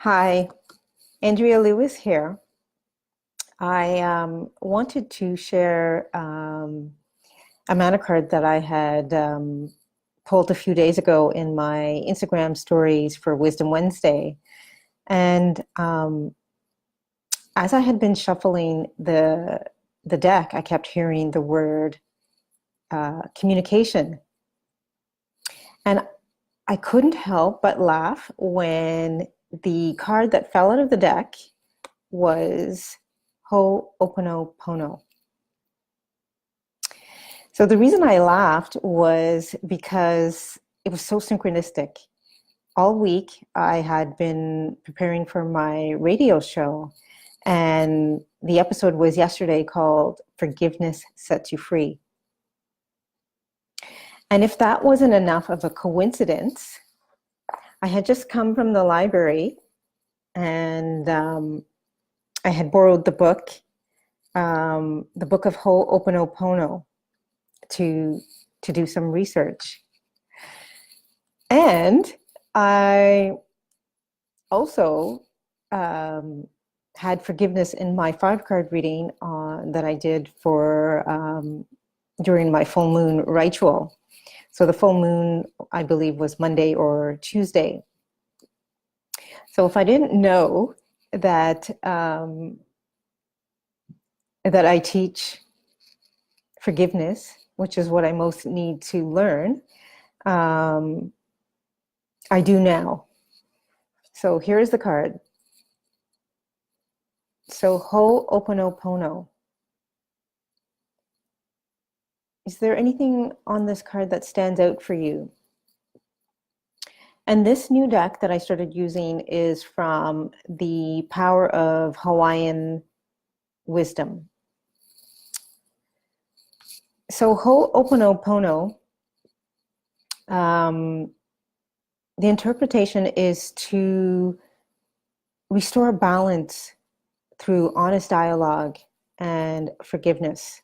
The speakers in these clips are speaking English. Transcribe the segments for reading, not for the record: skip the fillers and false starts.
Hi, Andrea Lewis here. I wanted to share a mana card that I had pulled a few days ago in my Instagram stories for Wisdom Wednesday. And as I had been shuffling the deck, I kept hearing the word communication. And I couldn't help but laugh when the card that fell out of the deck was Ho'oponopono. So the reason I laughed was because it was so synchronistic. All week I had been preparing for my radio show, and the episode was yesterday called Forgiveness Sets You Free. And if that wasn't enough of a coincidence, I had just come from the library and I had borrowed the book of Ho'oponopono to do some research. And I also had forgiveness in my 5-card reading that I did for during my full moon ritual. So the full moon, I believe, was Monday or Tuesday. So if I didn't know that that I teach forgiveness, which is what I most need to learn, I do now. So here's the card. So Ho'oponopono. Is there anything on this card that stands out for you? And this new deck that I started using is from the Power of Hawaiian Wisdom. So Ho'oponopono, the interpretation is to restore balance through honest dialogue and forgiveness.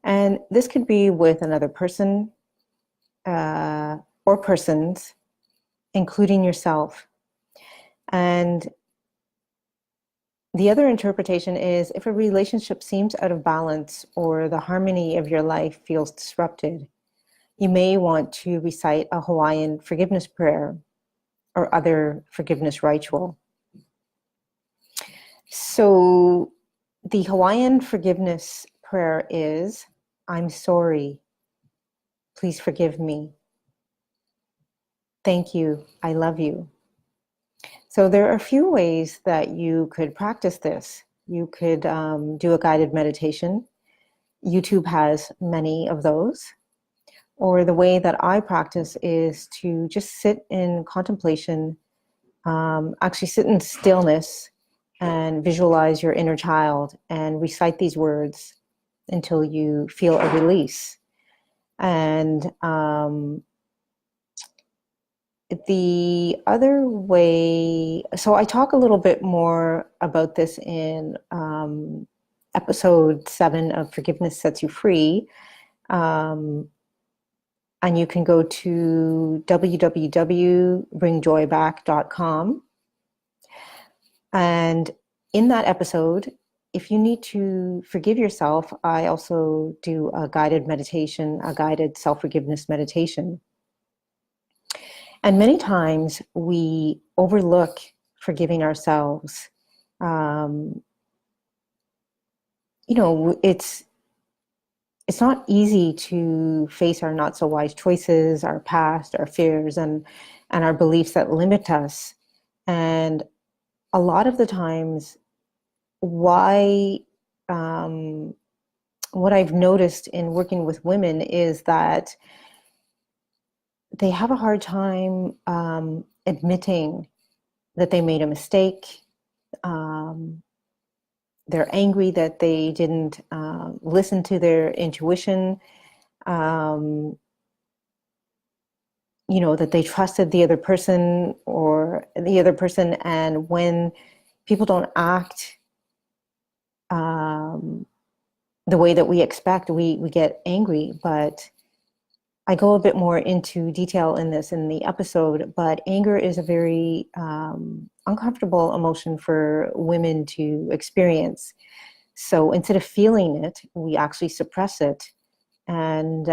And this could be with another person or persons, including yourself. And the other interpretation is if a relationship seems out of balance or the harmony of your life feels disrupted, you may want to recite a Hawaiian forgiveness prayer or other forgiveness ritual. So the Hawaiian forgiveness prayer is, I'm sorry. Please forgive me. Thank you. I love you. So there are a few ways that you could practice this. You could do a guided meditation. YouTube has many of those. Or the way that I practice is to just sit in contemplation, actually sit in stillness and visualize your inner child and recite these words until you feel a release. And the other way, so I talk a little bit more about this in episode 7 of Forgiveness Sets You Free. And you can go to www.bringjoyback.com. And in that episode, if you need to forgive yourself, I also do a guided meditation, a guided self-forgiveness meditation. And many times we overlook forgiving ourselves. It's not easy to face our not so wise choices, our past, our fears, and our beliefs that limit us. And a lot of the times, what I've noticed in working with women is that they have a hard time admitting that they made a mistake. They're angry that they didn't listen to their intuition, that they trusted the other person, and when people don't act the way that we expect, we get angry. But I go a bit more into detail in this in the episode, but anger is a very uncomfortable emotion for women to experience. So instead of feeling it, we actually suppress it. And,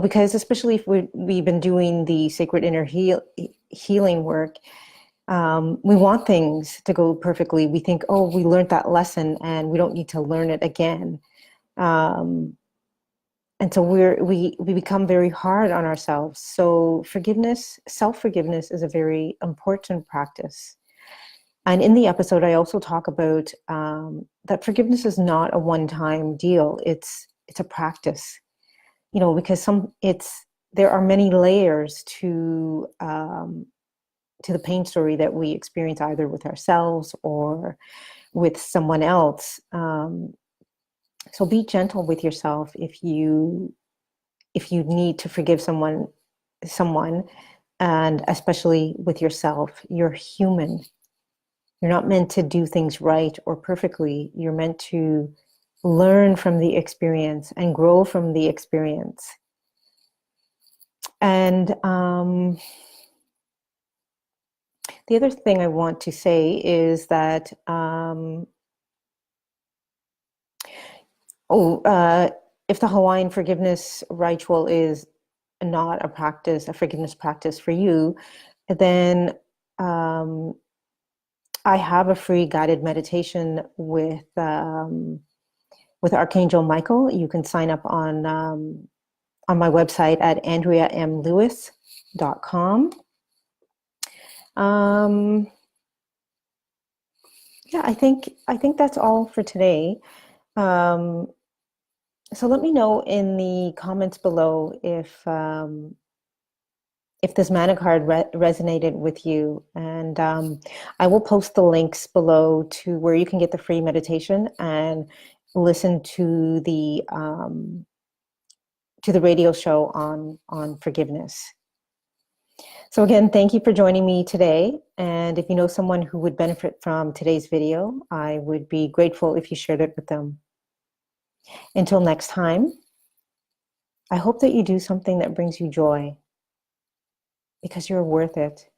because especially if we've been doing the sacred inner healing work, we want things to go perfectly. We think, oh, we learned that lesson and we don't need to learn it again. And so we become very hard on ourselves. So forgiveness, self-forgiveness is a very important practice. And in the episode, I also talk about that forgiveness is not a one-time deal. It's a practice, because there are many layers to the pain story that we experience either with ourselves or with someone else. So be gentle with yourself if you need to forgive someone, and especially with yourself. You're human. You're not meant to do things right or perfectly. You're meant to learn from the experience and grow from the experience. And the other thing I want to say is that if the Hawaiian forgiveness ritual is not a forgiveness practice for you, then I have a free guided meditation with Archangel Michael. You can sign up on my website at andreamlewis.com. Yeah, I think that's all for today. So let me know in the comments below if this mana card resonated with you, and I will post the links below to where you can get the free meditation and listen to the radio show on forgiveness. So again, thank you for joining me today. And if you know someone who would benefit from today's video, I would be grateful if you shared it with them. Until next time, I hope that you do something that brings you joy, because you're worth it.